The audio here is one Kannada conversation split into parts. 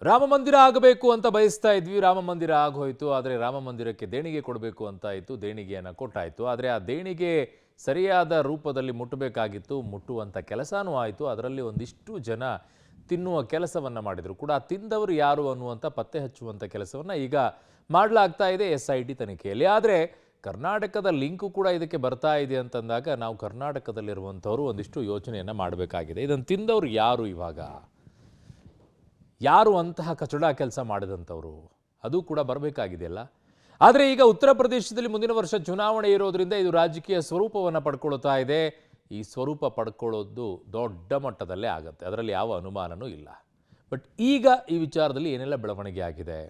ರಾಮ ಮಂದಿರ ಆಗಬೇಕು ಅಂತ ಬಯಸ್ತಾ ಇದ್ವಿ. ರಾಮ ಮಂದಿರ ಆಗೋಯ್ತು. ಆದರೆ ರಾಮ ಮಂದಿರಕ್ಕೆ ದೇಣಿಗೆ ಕೊಡಬೇಕು ಅಂತ ಇತ್ತು. ದೇಣಿಗೆಯನ್ನು ಕೊಟ್ಟಾಯಿತು. ಆದರೆ ಆ ದೇಣಿಗೆ ಸರಿಯಾದ ರೂಪದಲ್ಲಿ ಮುಟ್ಟಬೇಕಾಗಿತ್ತು. ಮುಟ್ಟುವಂಥ ಕೆಲಸನೂ ಆಯಿತು. ಅದರಲ್ಲಿ ಒಂದಿಷ್ಟು ಜನ ತಿನ್ನುವ ಕೆಲಸವನ್ನು ಮಾಡಿದರು ಕೂಡ. ತಿಂದವರು ಯಾರು ಅನ್ನುವಂಥ ಪತ್ತೆ ಹಚ್ಚುವಂಥ ಕೆಲಸವನ್ನು ಈಗ ಮಾಡಲಾಗ್ತಾ ಇದೆ SIT ತನಿಖೆಯಲ್ಲಿ. ಆದರೆ ಕರ್ನಾಟಕದ ಲಿಂಕು ಕೂಡ ಇದಕ್ಕೆ ಬರ್ತಾ ಇದೆ ಅಂತಂದಾಗ ನಾವು ಕರ್ನಾಟಕದಲ್ಲಿರುವಂಥವರು ಒಂದಿಷ್ಟು ಯೋಚನೆಯನ್ನು ಮಾಡಬೇಕಾಗಿದೆ. ಇದನ್ನು ತಿಂದವರು ಯಾರು, ಇವಾಗ ಯಾರು ಅಂತಹ ಕಚಡ ಕೆಲಸ ಮಾಡಿದಂಥವ್ರು, ಅದು ಕೂಡ ಬರಬೇಕಾಗಿದೆಯಲ್ಲ. ಆದರೆ ಈಗ ಉತ್ತರ ಪ್ರದೇಶದಲ್ಲಿ ಮುಂದಿನ ವರ್ಷ ಚುನಾವಣೆ ಇರೋದ್ರಿಂದ ಇದು ರಾಜಕೀಯ ಸ್ವರೂಪವನ್ನು ಪಡ್ಕೊಳ್ತಾ ಇದೆ. ಈ ಸ್ವರೂಪ ಪಡ್ಕೊಳ್ಳೋದು ದೊಡ್ಡ ಮಟ್ಟದಲ್ಲೇ ಆಗುತ್ತೆ, ಅದರಲ್ಲಿ ಯಾವ ಅನುಮಾನನೂ ಇಲ್ಲ. ಬಟ್ ಈಗ ಈ ವಿಚಾರದಲ್ಲಿ ಏನೆಲ್ಲ ಬೆಳವಣಿಗೆ ಆಗಿದೆ,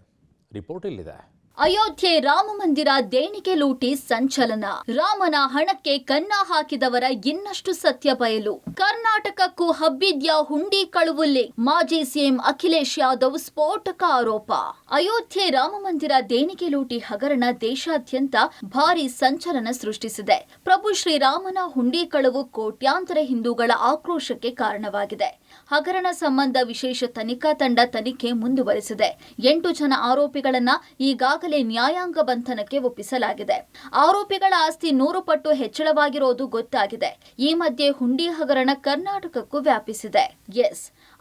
ರಿಪೋರ್ಟ್ ಇಲ್ಲಿದೆ. ಅಯೋಧ್ಯೆ ರಾಮ ಮಂದಿರ ದೇಣಿಗೆ ಲೂಟಿ ಸಂಚಲನ. ರಾಮನ ಹಣಕ್ಕೆ ಕನ್ನ ಹಾಕಿದವರ ಇನ್ನಷ್ಟು ಸತ್ಯ ಬಯಲು. ಕರ್ನಾಟಕಕ್ಕೂ ಹಬ್ಬಿದ್ಯಾ ಹುಂಡಿ ಕಳುವುಲ್ಲಿ. ಮಾಜಿ ಸಿಎಂ ಅಖಿಲೇಶ್ ಯಾದವ್ ಸ್ಫೋಟಕ ಆರೋಪ. ಅಯೋಧ್ಯೆ ರಾಮ ಮಂದಿರ ದೇಣಿಗೆ ಲೂಟಿ ಹಗರಣ ದೇಶಾದ್ಯಂತ ಭಾರಿ ಸಂಚಲನ ಸೃಷ್ಟಿಸಿದೆ. ಪ್ರಭು ಶ್ರೀರಾಮನ ಹುಂಡಿ ಕಳುವು ಕೋಟ್ಯಾಂತರ ಹಿಂದೂಗಳ ಆಕ್ರೋಶಕ್ಕೆ ಕಾರಣವಾಗಿದೆ. ಹಗರಣ ಸಂಬಂಧ ವಿಶೇಷ ತನಿಖಾ ತಂಡ ತನಿಖೆ ಮುಂದುವರೆಸಿದೆ. 8 ಜನ ಆರೋಪಿಗಳನ್ನ ಈಗಾಗಲೇ ನ್ಯಾಯಾಂಗ ಬಂಧನಕ್ಕೆ ಒಪ್ಪಿಸಲಾಗಿದೆ. ಆರೋಪಿಗಳ ಆಸ್ತಿ 100 ಪಟ್ಟು ಹೆಚ್ಚಳವಾಗಿರೋದು ಗೊತ್ತಾಗಿದೆ. ಈ ಮಧ್ಯೆ ಹುಂಡಿ ಹಗರಣ ಕರ್ನಾಟಕಕ್ಕೂ ವ್ಯಾಪಿಸಿದೆ.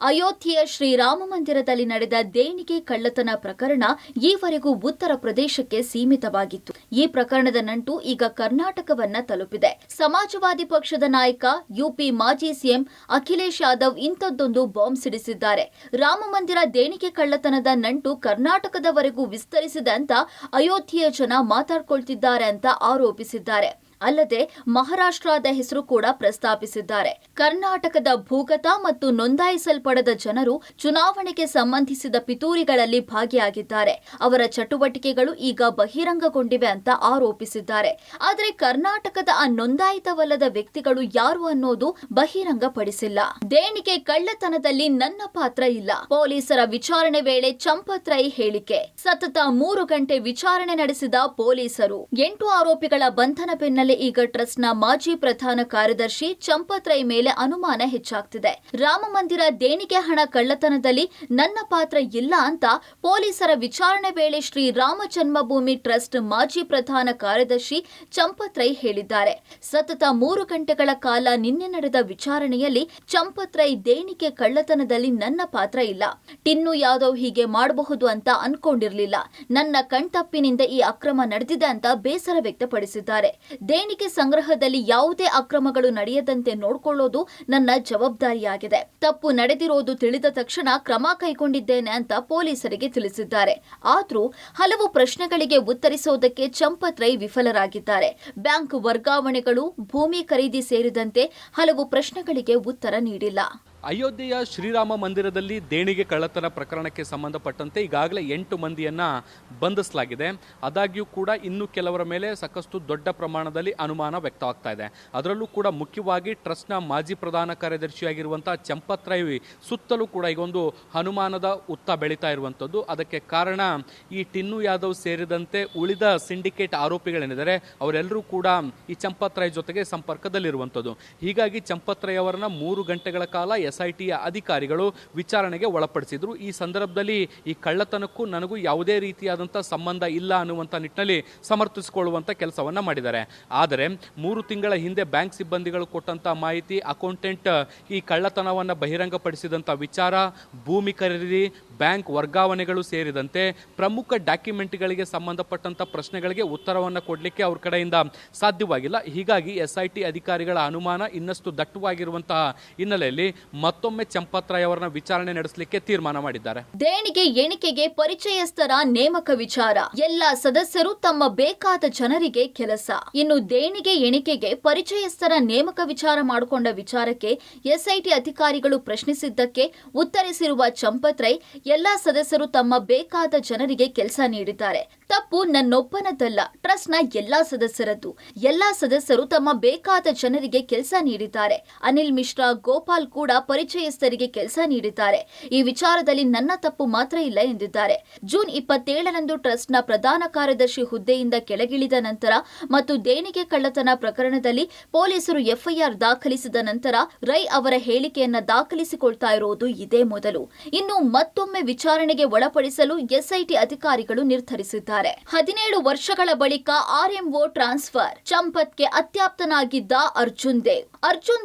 ಅಯೋಧ್ಯೆಯ ಶ್ರೀರಾಮ ಮಂದಿರದಲ್ಲಿ ನಡೆದ ದೇಣಿಗೆ ಕಳ್ಳತನ ಪ್ರಕರಣ ಈವರೆಗೂ ಉತ್ತರ ಪ್ರದೇಶಕ್ಕೆ ಸೀಮಿತವಾಗಿತ್ತು. ಈ ಪ್ರಕರಣದ ನಂಟು ಈಗ ಕರ್ನಾಟಕವನ್ನ ತಲುಪಿದೆ. ಸಮಾಜವಾದಿ ಪಕ್ಷದ ನಾಯಕ UP ಮಾಜಿ ಸಿಎಂ ಅಖಿಲೇಶ್ ಯಾದವ್ ಇಂಥದ್ದೊಂದು ಬಾಂಬ್ ಸಿಡಿಸಿದ್ದಾರೆ. ರಾಮ ಮಂದಿರ ದೇಣಿಗೆ ಕಳ್ಳತನದ ನಂಟು ಕರ್ನಾಟಕದವರೆಗೂ ವಿಸ್ತರಿಸಿದೆ ಅಂತ ಅಯೋಧ್ಯೆಯ ಜನ ಮಾತಾಡ್ಕೊಳ್ತಿದ್ದಾರೆ ಅಂತ ಆರೋಪಿಸಿದ್ದಾರೆ. ಅಲ್ಲದೆ ಮಹಾರಾಷ್ಟ್ರದ ಹೆಸರು ಕೂಡ ಪ್ರಸ್ತಾಪಿಸಿದ್ದಾರೆ. ಕರ್ನಾಟಕದ ಭೂಗತ ಮತ್ತು ನೋಂದಾಯಿಸಲ್ಪಡದ ಜನರು ಚುನಾವಣೆಗೆ ಸಂಬಂಧಿಸಿದ ಪಿತೂರಿಗಳಲ್ಲಿ ಭಾಗಿಯಾಗಿದ್ದಾರೆ. ಅವರ ಚಟುವಟಿಕೆಗಳು ಈಗ ಬಹಿರಂಗಗೊಂಡಿವೆ ಅಂತ ಆರೋಪಿಸಿದ್ದಾರೆ. ಆದರೆ ಕರ್ನಾಟಕದ ಆ ನೋಂದಾಯಿತವಲ್ಲದ ವ್ಯಕ್ತಿಗಳು ಯಾರು ಅನ್ನೋದು ಬಹಿರಂಗಪಡಿಸಿಲ್ಲ. ದೇಣಿಗೆ ಕಳ್ಳತನದಲ್ಲಿ ನನ್ನ ಪಾತ್ರ ಇಲ್ಲ. ಪೊಲೀಸರ ವಿಚಾರಣೆ ವೇಳೆ ಚಂಪತ್ ರೈ ಹೇಳಿಕೆ. ಸತತ 3 ಗಂಟೆ ವಿಚಾರಣೆ ನಡೆಸಿದ ಪೊಲೀಸರು 8 ಆರೋಪಿಗಳ ಬಂಧನ ಬೆನ್ನಲ್ಲೇ ಈಗ ಟ್ರಸ್ಟ್ನ ಮಾಜಿ ಪ್ರಧಾನ ಕಾರ್ಯದರ್ಶಿ ಚಂಪತ್ ರೈ ಮೇಲೆ ಅನುಮಾನ ಹೆಚ್ಚಾಗ್ತಿದೆ. ರಾಮ ಮಂದಿರ ದೇಣಿಗೆ ಹಣ ಕಳ್ಳತನದಲ್ಲಿ ನನ್ನ ಪಾತ್ರ ಇಲ್ಲ ಅಂತ ಪೊಲೀಸರ ವಿಚಾರಣೆ ವೇಳೆ ಶ್ರೀ ರಾಮ ಜನ್ಮಭೂಮಿ ಟ್ರಸ್ಟ್ ಮಾಜಿ ಪ್ರಧಾನ ಕಾರ್ಯದರ್ಶಿ ಚಂಪತ್ ರೈ ಹೇಳಿದ್ದಾರೆ. ಸತತ 3 ಗಂಟೆಗಳ ಕಾಲ ನಿನ್ನೆ ನಡೆದ ವಿಚಾರಣೆಯಲ್ಲಿ ಚಂಪತ್ ರೈ ದೇಣಿಗೆ ಕಳ್ಳತನದಲ್ಲಿ ನನ್ನ ಪಾತ್ರ ಇಲ್ಲ, ಟಿನ್ನು ಯಾದವ್ ಹೀಗೆ ಮಾಡಬಹುದು ಅಂತ ಅನ್ಕೊಂಡಿರ್ಲಿಲ್ಲ, ನನ್ನ ಕಣ್ತಪ್ಪಿನಿಂದ ಈ ಅಕ್ರಮ ನಡೆದಿದೆ ಅಂತ ಬೇಸರ ವ್ಯಕ್ತಪಡಿಸಿದ್ದಾರೆ. ದೇಣಿಗೆ ಸಂಗ್ರಹದಲ್ಲಿ ಯಾವುದೇ ಅಕ್ರಮಗಳು ನಡೆಯದಂತೆ ನೋಡಿಕೊಳ್ಳೋದು ನನ್ನ ಜವಾಬ್ದಾರಿಯಾಗಿದೆ. ತಪ್ಪು ನಡೆದಿರೋದು ತಿಳಿದ ತಕ್ಷಣ ಕ್ರಮ ಕೈಗೊಂಡಿದ್ದೇನೆ ಅಂತ ಪೊಲೀಸರಿಗೆ ತಿಳಿಸಿದ್ದಾರೆ. ಆದ್ರೂ ಹಲವು ಪ್ರಶ್ನೆಗಳಿಗೆ ಉತ್ತರಿಸೋದಕ್ಕೆ ಚಂಪತ್ ರೈ ವಿಫಲರಾಗಿದ್ದಾರೆ. ಬ್ಯಾಂಕ್ ವರ್ಗಾವಣೆಗಳು, ಭೂಮಿ ಖರೀದಿ ಸೇರಿದಂತೆ ಹಲವು ಪ್ರಶ್ನೆಗಳಿಗೆ ಉತ್ತರ ನೀಡಿಲ್ಲ. ಅಯೋಧ್ಯೆಯ ಶ್ರೀರಾಮ ಮಂದಿರದಲ್ಲಿ ದೇಣಿಗೆ ಕಳ್ಳತನ ಪ್ರಕರಣಕ್ಕೆ ಸಂಬಂಧಪಟ್ಟಂತೆ ಈಗಾಗಲೇ 8 ಮಂದಿಯನ್ನ ಬಂಧಿಸಲಾಗಿದೆ. ಆದಾಗ್ಯೂ ಕೂಡ ಇನ್ನು ಕೆಲವರ ಮೇಲೆ ಸಾಕಷ್ಟು ದೊಡ್ಡ ಪ್ರಮಾಣದಲ್ಲಿ ಅನುಮಾನ ವ್ಯಕ್ತವಾಗ್ತಾ ಇದೆ. ಅದರಲ್ಲೂ ಕೂಡ ಮುಖ್ಯವಾಗಿ ಟ್ರಸ್ಟ್ನ ಮಾಜಿ ಪ್ರಧಾನ ಕಾರ್ಯದರ್ಶಿಯಾಗಿರುವಂತಹ ಚಂಪತ್ ರೈ ಸುತ್ತಲೂ ಕೂಡ ಈಗೊಂದು ಅನುಮಾನದ ಹುತ್ತ ಬೆಳೀತಾ ಇರುವಂಥದ್ದು. ಅದಕ್ಕೆ ಕಾರಣ ಈ ಟಿನ್ನು ಯಾದವ್ ಸೇರಿದಂತೆ ಉಳಿದ ಸಿಂಡಿಕೇಟ್ ಆರೋಪಿಗಳೇನಿದ್ದಾರೆ ಅವರೆಲ್ಲರೂ ಕೂಡ ಈ ಚಂಪತ್ ರೈ ಜೊತೆಗೆ ಸಂಪರ್ಕದಲ್ಲಿರುವಂಥದ್ದು. ಹೀಗಾಗಿ ಚಂಪತ್ ರೈ ಅವರನ್ನ 3 ಗಂಟೆಗಳ ಕಾಲ SITಯ ಅಧಿಕಾರಿಗಳು ವಿಚಾರಣೆಗೆ ಒಳಪಡಿಸಿದ್ರು. ಈ ಸಂದರ್ಭದಲ್ಲಿ ಈ ಕಳ್ಳತನಕ್ಕೂ ನನಗೂ ಯಾವುದೇ ರೀತಿಯಾದಂಥ ಸಂಬಂಧ ಇಲ್ಲ ಅನ್ನುವಂಥ ನಿಟ್ಟಿನಲ್ಲಿ ಸಮರ್ಥಿಸಿಕೊಳ್ಳುವಂಥ ಕೆಲಸವನ್ನ ಮಾಡಿದ್ದಾರೆ. ಆದರೆ 3 ತಿಂಗಳ ಹಿಂದೆ ಬ್ಯಾಂಕ್ ಸಿಬ್ಬಂದಿಗಳು ಕೊಟ್ಟಂತ ಮಾಹಿತಿ, ಅಕೌಂಟೆಂಟ್ ಈ ಕಳ್ಳತನವನ್ನು ಬಹಿರಂಗಪಡಿಸಿದಂಥ ವಿಚಾರ, ಭೂಮಿ ಖರೀದಿ, ಬ್ಯಾಂಕ್ ವರ್ಗಾವಣೆಗಳು ಸೇರಿದಂತೆ ಪ್ರಮುಖ ಡಾಕ್ಯುಮೆಂಟ್ಗಳಿಗೆ ಸಂಬಂಧಪಟ್ಟಂತ ಪ್ರಶ್ನೆಗಳಿಗೆ ಉತ್ತರವನ್ನು ಕೊಡಲಿಕ್ಕೆ ಅವ್ರ ಕಡೆಯಿಂದ ಸಾಧ್ಯವಾಗಿಲ್ಲ. ಹೀಗಾಗಿ SIT ಅಧಿಕಾರಿಗಳ ಅನುಮಾನ ಇನ್ನಷ್ಟು ದಟ್ಟವಾಗಿರುವಂತಹ ಹಿನ್ನೆಲೆಯಲ್ಲಿ ಮತ್ತೊಮ್ಮೆ ಚಂಪತ್ ರೈ ಅವರನ್ನ ವಿಚಾರಣೆ ನಡೆಸಲಿಕ್ಕೆ ತೀರ್ಮಾನ ಮಾಡಿದ್ದಾರೆ. ದೇಣಿಗೆ ಎಣಿಕೆಗೆ ಪರಿಚಯಸ್ಥರ ನೇಮಕ ವಿಚಾರ. ಎಲ್ಲ ಸದಸ್ಯರು ತಮ್ಮ ಬೇಕಾದ ಜನರಿಗೆ ಕೆಲಸ. ಇನ್ನು ದೇಣಿಗೆ ಎಣಿಕೆಗೆ ಪರಿಚಯಸ್ಥರ ನೇಮಕ ವಿಚಾರ ಮಾಡಿಕೊಂಡ ವಿಚಾರಕ್ಕೆ SIT ಅಧಿಕಾರಿಗಳು ಪ್ರಶ್ನಿಸಿದ್ದಕ್ಕೆ ಉತ್ತರಿಸಿರುವ ಚಂಪತ್ ರೈ ಎಲ್ಲ ಸದಸ್ಯರು ತಮ್ಮ ಬೇಕಾದ ಜನರಿಗೆ ಕೆಲಸ ನೀಡಿದ್ದಾರೆ. ತಪ್ಪು ನನ್ನೊಬ್ಬನದಲ್ಲ, ಟ್ರಸ್ಟ್ನ ಎಲ್ಲಾ ಸದಸ್ಯರದ್ದು. ಎಲ್ಲಾ ಸದಸ್ಯರು ತಮ್ಮ ಬೇಕಾದ ಜನರಿಗೆ ಕೆಲಸ ನೀಡಿದ್ದಾರೆ. ಅನಿಲ್ ಮಿಶ್ರಾ, ಗೋಪಾಲ್ ಕೂಡ ಪರಿಚಯಸ್ಥರಿಗೆ ಕೆಲಸ ನೀಡಿದ್ದಾರೆ. ಈ ವಿಚಾರದಲ್ಲಿ ನನ್ನ ತಪ್ಪು ಮಾತ್ರ ಇಲ್ಲ ಎಂದಿದ್ದಾರೆ. ಜೂನ್ 27ರಂದು ಟ್ರಸ್ಟ್ನ ಪ್ರಧಾನ ಕಾರ್ಯದರ್ಶಿ ಹುದ್ದೆಯಿಂದ ಕೆಳಗಿಳಿದ ನಂತರ ಮತ್ತು ದೇಣಿಗೆ ಕಳ್ಳತನ ಪ್ರಕರಣದಲ್ಲಿ ಪೊಲೀಸರು ಎಫ್ಐಆರ್ ದಾಖಲಿಸಿದ ನಂತರ ರೈ ಅವರ ಹೇಳಿಕೆಯನ್ನ ದಾಖಲಿಸಿಕೊಳ್ತಾ ಇರೋದು ಇದೇ ಮೊದಲು. ಇನ್ನು ಮತ್ತೊಮ್ಮೆ ವಿಚಾರಣೆಗೆ ಒಳಪಡಿಸಲು ಎಸ್ಐಟಿ ಅಧಿಕಾರಿಗಳು ನಿರ್ಧರಿಸಿದ್ದಾರೆ. 17 ವರ್ಷಗಳ ಬಳಿಕ ಆರ್ಎಂಒ ಟ್ರಾನ್ಸ್ಫರ್. ಚಂಪತ್ಗೆ ಅತ್ಯಾಪ್ತನಾಗಿದ್ದ ಅರ್ಜುನ್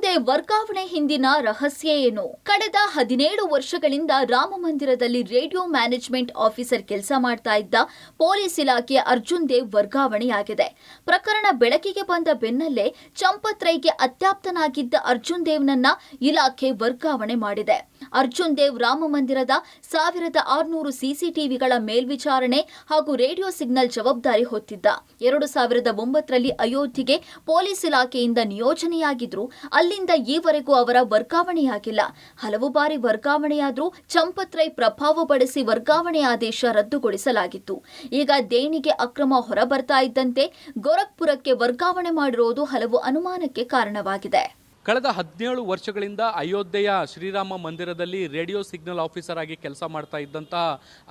ದೇವ್ ವರ್ಗಾವಣೆ ಹಿಂದಿನ ರಹಸ್ಯ ಏನು? ಕಳೆದ 17 ವರ್ಷಗಳಿಂದ ರಾಮ ಮಂದಿರದಲ್ಲಿ ರೇಡಿಯೋ ಮ್ಯಾನೇಜ್ಮೆಂಟ್ ಆಫೀಸರ್ ಕೆಲಸ ಮಾಡ್ತಾ ಇದ್ದ ಪೊಲೀಸ್ ಇಲಾಖೆಯ ಅರ್ಜುನ್ ದೇವ್ ವರ್ಗಾವಣೆಯಾಗಿದೆ. ಪ್ರಕರಣ ಬೆಳಕಿಗೆ ಬಂದ ಬೆನ್ನಲ್ಲೇ ಚಂಪತ್ ರೈಗೆ ಅತ್ಯಾಪ್ತನಾಗಿದ್ದ ಅರ್ಜುನ್ ದೇವ್ನನ್ನ ಇಲಾಖೆ ವರ್ಗಾವಣೆ ಮಾಡಿದೆ. ಅರ್ಜುನ್ ದೇವ್ ರಾಮ ಮಂದಿರದ 1600 ಸಿಸಿಟಿವಿಗಳ ಮೇಲ್ವಿಚಾರಣೆ ಹಾಗೂ ರೇಡಿಯೋ ಸಿಗ್ನಲ್ ಜವಾಬ್ದಾರಿ ಹೊತ್ತಿದ್ದ. 2009ರಲ್ಲಿ ಅಯೋಧ್ಯೆಗೆ ಪೊಲೀಸ್ ಇಲಾಖೆಯಿಂದ ನಿಯೋಜನೆಯಾಗಿದ್ರು. ಅಲ್ಲಿಂದ ಈವರೆಗೂ ಅವರ ವರ್ಗಾವಣೆಯಾಗಿಲ್ಲ. ಹಲವು ಬಾರಿ ವರ್ಗಾವಣೆಯಾದ್ರೂ ಚಂಪತ್ ರೈ ಪ್ರಭಾವ ಬಳಸಿ ವರ್ಗಾವಣೆ ಆದೇಶ ರದ್ದುಗೊಳಿಸಲಾಗಿತ್ತು. ಈಗ ದೇಣಿಗೆ ಅಕ್ರಮ ಹೊರಬರ್ತಾ ಇದ್ದಂತೆ ಗೋರಖ್ಪುರಕ್ಕೆ ವರ್ಗಾವಣೆ ಮಾಡಿರುವುದು ಹಲವು ಅನುಮಾನಕ್ಕೆ ಕಾರಣವಾಗಿದೆ. ಕಳೆದ 17 ವರ್ಷಗಳಿಂದ ಅಯೋಧ್ಯೆಯ ಶ್ರೀರಾಮ ಮಂದಿರದಲ್ಲಿ ರೇಡಿಯೋ ಸಿಗ್ನಲ್ ಆಫೀಸರ್ ಆಗಿ ಕೆಲಸ ಮಾಡ್ತಾ ಇದ್ದಂತಹ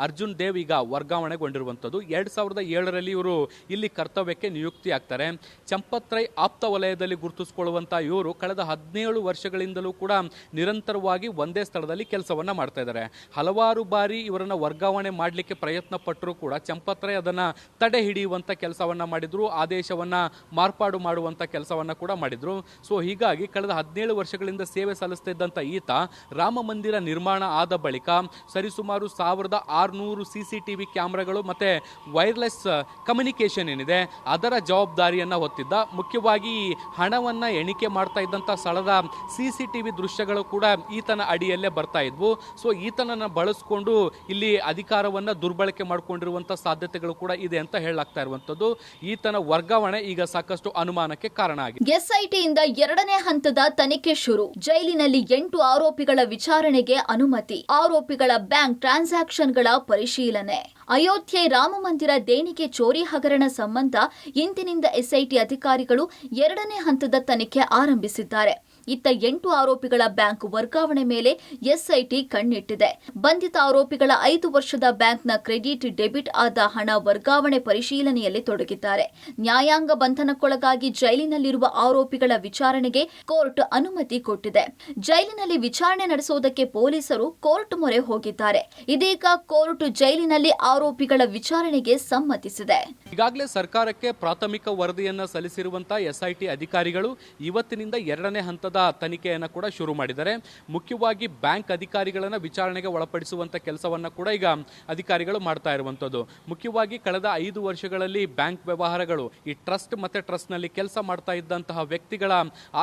ಅರ್ಜುನ್ ದೇವ್ ಈಗ ವರ್ಗಾವಣೆಗೊಂಡಿರುವಂಥದ್ದು. 2007ರಲ್ಲಿ ಇವರು ಇಲ್ಲಿ ಕರ್ತವ್ಯಕ್ಕೆ ನಿಯುಕ್ತಿ ಆಗ್ತಾರೆ. ಚಂಪತ್ ರೈ ಆಪ್ತ ವಲಯದಲ್ಲಿ ಗುರುತಿಸಿಕೊಳ್ಳುವಂಥ ಇವರು ಕಳೆದ 17 ವರ್ಷಗಳಿಂದಲೂ ಕೂಡ ನಿರಂತರವಾಗಿ ಒಂದೇ ಸ್ಥಳದಲ್ಲಿ ಕೆಲಸವನ್ನು ಮಾಡ್ತಾ ಇದ್ದಾರೆ. ಹಲವಾರು ಬಾರಿ ಇವರನ್ನು ವರ್ಗಾವಣೆ ಮಾಡಲಿಕ್ಕೆ ಪ್ರಯತ್ನ ಪಟ್ಟರೂ ಕೂಡ ಚಂಪತ್ ರೈ ಅದನ್ನು ತಡೆ ಹಿಡಿಯುವಂಥ ಕೆಲಸವನ್ನು ಮಾಡಿದ್ರು, ಆದೇಶವನ್ನು ಮಾರ್ಪಾಡು ಮಾಡುವಂಥ ಕೆಲಸವನ್ನು ಕೂಡ ಮಾಡಿದ್ರು. ಸೊ ಹೀಗಾಗಿ ಕಳೆದ 17 ವರ್ಷಗಳಿಂದ ಸೇವೆ ಸಲ್ಲಿಸ್ತಿದ್ದಂಥ ಈತ ರಾಮ ಮಂದಿರ ನಿರ್ಮಾಣ ಆದ ಬಳಿಕ ಸರಿಸುಮಾರು 1600 ಸಿಸಿಟಿವಿ ಕ್ಯಾಮ್ರಾಗಳು ಮತ್ತು ವೈರ್ಲೆಸ್ ಕಮ್ಯುನಿಕೇಷನ್ ಏನಿದೆ ಅದರ ಜವಾಬ್ದಾರಿಯನ್ನು ಹೊತ್ತಿದ್ದ. ಮುಖ್ಯವಾಗಿ ಹಣವನ್ನು ಎಣಿಕೆ ಮಾಡ್ತಾ ಇದ್ದಂಥ ಸ್ಥಳದ ಸಿಸಿಟಿವಿ ದೃಶ್ಯಗಳು ಕೂಡ ಈತನ ಅಡಿಯಲ್ಲೇ ಬರ್ತಾ ಇದ್ವು. ಸೊ ಈತನನ್ನು ಬಳಸ್ಕೊಂಡು ಇಲ್ಲಿ ಅಧಿಕಾರವನ್ನು ದುರ್ಬಳಕೆ ಮಾಡಿಕೊಂಡಿರುವಂಥ ಸಾಧ್ಯತೆಗಳು ಕೂಡ ಇದೆ ಅಂತ ಹೇಳಲಾಗ್ತಾ ಇರುವಂಥದ್ದು. ಈತನ ವರ್ಗಾವಣೆ ಈಗ ಸಾಕಷ್ಟು ಅನುಮಾನಕ್ಕೆ ಕಾರಣ ಆಗಿದೆ. ಎಸ್ಐಟಿಯಿಂದ 2ನೇ ಹಂತದ ತನಿಖೆ ಶುರು. ಜೈಲಿನಲ್ಲಿ 8 ಆರೋಪಿಗಳ ವಿಚಾರಣೆಗೆ ಅನುಮತಿ. ಆರೋಪಿಗಳ ಬ್ಯಾಂಕ್ ಟ್ರಾನ್ಸಾಕ್ಷನ್ಗಳ ಪರಿಶೀಲನೆ. ಅಯೋಧ್ಯೆ ರಾಮ ಮಂದಿರ ದೇಣಿಗೆ ಚೋರಿ ಹಗರಣ ಸಂಬಂಧ ಇಂದಿನಿಂದ ಎಸ್ಐಟಿ ಅಧಿಕಾರಿಗಳು 2ನೇ ಹಂತದ ತನಿಖೆ ಆರಂಭಿಸಿದ್ದಾರೆ. ಇತ್ತ 8 ಆರೋಪಿಗಳ ಬ್ಯಾಂಕ್ ವರ್ಗಾವಣೆ ಮೇಲೆ ಎಸ್ಐಟಿ ಕಣ್ಣಿಟ್ಟಿದೆ. ಬಂಧಿತ ಆರೋಪಿಗಳ 5 ವರ್ಷದ ಬ್ಯಾಂಕ್ನ ಕ್ರೆಡಿಟ್ ಡೆಬಿಟ್ ಆದ ಹಣ ವರ್ಗಾವಣೆ ಪರಿಶೀಲನೆಯಲ್ಲಿ ತೊಡಗಿದ್ದಾರೆ. ನ್ಯಾಯಾಂಗ ಬಂಧನಕ್ಕೊಳಗಾಗಿ ಜೈಲಿನಲ್ಲಿರುವ ಆರೋಪಿಗಳ ವಿಚಾರಣೆಗೆ ಕೋರ್ಟ್ ಅನುಮತಿ ಕೊಟ್ಟಿದೆ. ಜೈಲಿನಲ್ಲಿ ವಿಚಾರಣೆ ನಡೆಸುವುದಕ್ಕೆ ಪೊಲೀಸರು ಕೋರ್ಟ್ ಮೊರೆ ಹೋಗಿದ್ದಾರೆ. ಇದೀಗ ಕೋರ್ಟ್ ಜೈಲಿನಲ್ಲಿ ಆರೋಪಿಗಳ ವಿಚಾರಣೆಗೆ ಸಮ್ಮತಿಸಿದೆ. ಈಗಾಗಲೇ ಸರ್ಕಾರಕ್ಕೆ ಪ್ರಾಥಮಿಕ ವರದಿಯನ್ನು ಸಲ್ಲಿಸಿರುವಂತಹ ಎಸ್ಐಟಿ ಅಧಿಕಾರಿಗಳು ಇವತ್ತಿನಿಂದ 2ನೇ ಹಂತದ ತನಿಖೆಯನ್ನು ಕೂಡ ಶುರು ಮಾಡಿದ್ದಾರೆ. ಮುಖ್ಯವಾಗಿ ಬ್ಯಾಂಕ್ ಅಧಿಕಾರಿಗಳನ್ನು ವಿಚಾರಣೆಗೆ ಒಳಪಡಿಸುವಂಥ ಕೆಲಸವನ್ನು ಕೂಡ ಈಗ ಅಧಿಕಾರಿಗಳು ಮಾಡ್ತಾ ಇರುವಂಥದ್ದು. ಮುಖ್ಯವಾಗಿ ಕಳೆದ 5 ವರ್ಷಗಳಲ್ಲಿ ಬ್ಯಾಂಕ್ ವ್ಯವಹಾರಗಳು, ಈ ಟ್ರಸ್ಟ್ ಮತ್ತು ಟ್ರಸ್ಟ್ನಲ್ಲಿ ಕೆಲಸ ಮಾಡ್ತಾ ಇದ್ದಂತಹ ವ್ಯಕ್ತಿಗಳ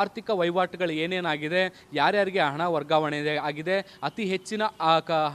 ಆರ್ಥಿಕ ವಹಿವಾಟುಗಳು ಏನೇನಾಗಿದೆ, ಯಾರ್ಯಾರಿಗೆ ಹಣ ವರ್ಗಾವಣೆ ಆಗಿದೆ, ಅತಿ ಹೆಚ್ಚಿನ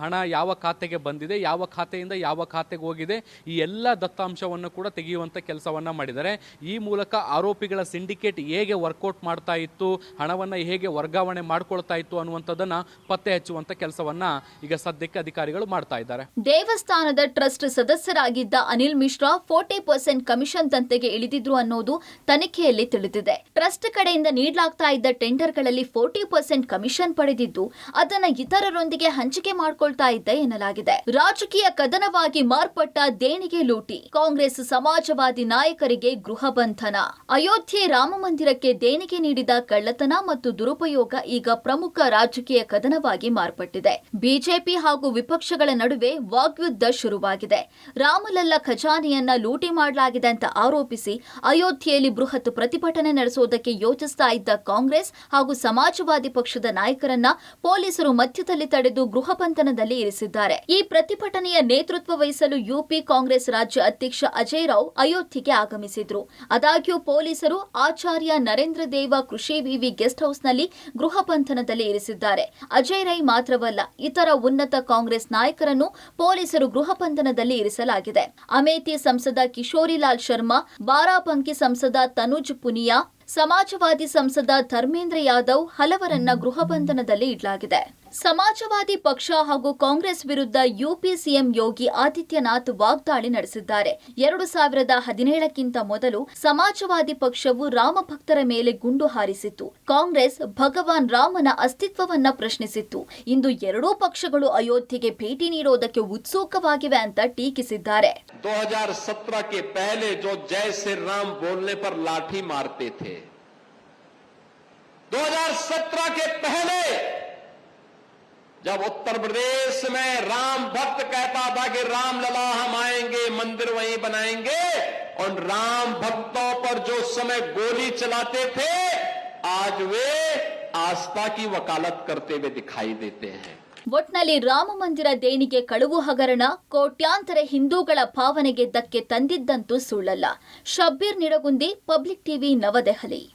ಹಣ ಯಾವ ಖಾತೆಗೆ ಬಂದಿದೆ, ಯಾವ ಖಾತೆಯಿಂದ ಯಾವ ಖಾತೆಗೆ ಹೋಗಿದೆ, ಈ ಎಲ್ಲ ದತ್ತಾಂಶವನ್ನು ಕೂಡ ತೆಗೆಯುವಂಥ ಕೆಲಸವನ್ನು ಮಾಡಿದ್ದಾರೆ. ಈ ಮೂಲಕ ಆರೋಪಿಗಳ ಸಿಂಡಿಕೇಟ್ ಹೇಗೆ ವರ್ಕೌಟ್ ಮಾಡ್ತಾ ಇತ್ತು, ಹಣವನ್ನು ಹೇಗೆ ವರ್ಗಾವಣೆ ಮಾಡ್ಕೊಳ್ತಾ ಇತ್ತು ಅನ್ನುವಂಥದ್ದನ್ನ ಪತ್ತೆ ಹಚ್ಚುವಂತ ಕೆಲಸವನ್ನ ಈಗ ಸದ್ಯಕ್ಕೆ ಅಧಿಕಾರಿಗಳು ಮಾಡ್ತಾ ಇದ್ದಾರೆ. ದೇವಸ್ಥಾನದ ಟ್ರಸ್ಟ್ ಸದಸ್ಯರಾಗಿದ್ದ ಅನಿಲ್ ಮಿಶ್ರಾ 40% ಕಮಿಷನ್ ದಂತೆಗೆ ಇಳಿದಿದ್ರು ಅನ್ನೋದು ತನಿಖೆಯಲ್ಲಿ ತಿಳಿದಿದೆ. ಟ್ರಸ್ಟ್ ಕಡೆಯಿಂದ ನೀಡಲಾಗ್ತಾ ಇದ್ದ ಟೆಂಡರ್ಗಳಲ್ಲಿ 40% ಕಮಿಷನ್ ಪಡೆದಿದ್ದು ಅದನ್ನ ಇತರರೊಂದಿಗೆ ಹಂಚಿಕೆ ಮಾಡ್ಕೊಳ್ತಾ ಇದ್ದ ಎನ್ನಲಾಗಿದೆ. ರಾಜಕೀಯ ಕದನವಾಗಿ ಮಾರ್ಪಟ್ಟ ದೇಣಿಗೆ ಲೂಟಿ. ಕಾಂಗ್ರೆಸ್ ಸಮಾಜವಾದಿ ನಾಯಕರಿಗೆ ಗೃಹ ಬಂಧನ. ಅಯೋಧ್ಯೆ ರಾಮ ಮಂದಿರಕ್ಕೆ ದೇಣಿಗೆ ನೀಡಿದ ಕಳ್ಳತನ ಮತ್ತು ದುರುಪಯೋಗ ಈಗ ಪ್ರಮುಖ ರಾಜಕೀಯ ಕದನವಾಗಿ ಮಾರ್ಪಟ್ಟಿದೆ. ಬಿಜೆಪಿ ಹಾಗೂ ವಿಪಕ್ಷಗಳ ನಡುವೆ ವಾಗ್ಯುದ್ಧ ಶುರುವಾಗಿದೆ. ರಾಮಲಲ್ಲ ಖಜಾನೆಯನ್ನ ಲೂಟಿ ಮಾಡಲಾಗಿದೆ ಅಂತ ಆರೋಪಿಸಿ ಅಯೋಧ್ಯೆಯಲ್ಲಿ ಬೃಹತ್ ಪ್ರತಿಭಟನೆ ನಡೆಸುವುದಕ್ಕೆ ಯೋಚಿಸ್ತಾ ಇದ್ದ ಕಾಂಗ್ರೆಸ್ ಹಾಗೂ ಸಮಾಜವಾದಿ ಪಕ್ಷದ ನಾಯಕರನ್ನ ಪೊಲೀಸರು ಮಧ್ಯದಲ್ಲಿ ತಡೆದು ಗೃಹ ಬಂಧನದಲ್ಲಿ ಇರಿಸಿದ್ದಾರೆ. ಈ ಪ್ರತಿಭಟನೆಯ ನೇತೃತ್ವ ವಹಿಸಲು ಯುಪಿ ಕಾಂಗ್ರೆಸ್ ರಾಜ್ಯ ಅಧ್ಯಕ್ಷ ಅಜಯ್ ರಾವ್ ಅಯೋಧ್ಯೆಗೆ ಆಗಮಿಸಿದ್ರು. ಆದಾಗ್ಯೂ ಪೊಲೀಸರು ಆಚಾರ್ಯ ನರೇಂದ್ರ ದೇವ ಕೃಷಿ ವಿವಿ ಗೆಸ್ಟ್ ಹೌಸ್ನಲ್ಲಿ ಗೃಹ ಬಂಧನದಲ್ಲಿ ಇರಿಸಿದ್ದಾರೆ. ಅಜಯ್ ರೈ ಮಾತ್ರವಲ್ಲ, ಇತರ ಉನ್ನತ ಕಾಂಗ್ರೆಸ್ ನಾಯಕರನ್ನು ಪೊಲೀಸರು ಗೃಹ ಬಂಧನದಲ್ಲಿ ಇರಿಸಲಾಗಿದೆ. ಅಮೇಥಿ ಸಂಸದ ಕಿಶೋರಿಲಾಲ್ ಶರ್ಮಾ, ಬಾರಾಬಂಕಿ ಸಂಸದ ತನುಜ್ ಪುನಿಯಾ, ಸಮಾಜವಾದಿ ಸಂಸದ ಧರ್ಮೇಂದ್ರ ಯಾದವ್ ಹಲವರನ್ನ ಗೃಹ ಬಂಧನದಲ್ಲಿ ಇಡಲಾಗಿದೆ. ಸಮಾಜವಾದಿ ಪಕ್ಷ ಹಾಗೂ ಕಾಂಗ್ರೆಸ್ ವಿರುದ್ಧ ಯುಪಿ ಸಿಎಂ ಯೋಗಿ ಆದಿತ್ಯನಾಥ್ ವಾಗ್ದಾಳಿ ನಡೆಸಿದ್ದಾರೆ. 2017ಕ್ಕಿಂತ ಮೊದಲು ಸಮಾಜವಾದಿ ಪಕ್ಷವು ರಾಮ ಭಕ್ತರ ಮೇಲೆ ಗುಂಡು ಹಾರಿಸಿತ್ತು. ಕಾಂಗ್ರೆಸ್ ಭಗವಾನ್ ರಾಮನ ಅಸ್ತಿತ್ವವನ್ನ ಪ್ರಶ್ನಿಸಿತ್ತು. ಇಂದು ಎರಡೂ ಪಕ್ಷಗಳು ಅಯೋಧ್ಯೆಗೆ ಭೇಟಿ ನೀಡೋದಕ್ಕೆ ಉತ್ಸುಕವಾಗಿವೆ ಅಂತ ಟೀಕಿಸಿದ್ದಾರೆ. 2017 के पहले जो जय श्री राम बोलने पर लाठी मारते थे, 2017 के पहले जब उत्तर प्रदेश में राम भक्त कहता था कि राम लला हम आएंगे, मंदिर वहीं बनाएंगे, और राम भक्तों पर जो समय गोली चलाते थे, आज वे आस्था की वकालत करते हुए दिखाई देते हैं. ಒಟ್ನಲ್ಲಿ ರಾಮ ಮಂದಿರ ದೇಣಿಗೆ ಕಳುವು ಹಗರಣ ಕೋಟ್ಯಾಂತರ ಹಿಂದೂಗಳ ಭಾವನೆಗೆ ಧಕ್ಕೆ ತಂದಿದ್ದಂತೂ ಸುಳ್ಳಲ್ಲ. ಶಬ್ಬೀರ್ ನಿಡಗುಂದಿ, ಪಬ್ಲಿಕ್ ಟಿವಿ, ನವದೆಹಲಿ.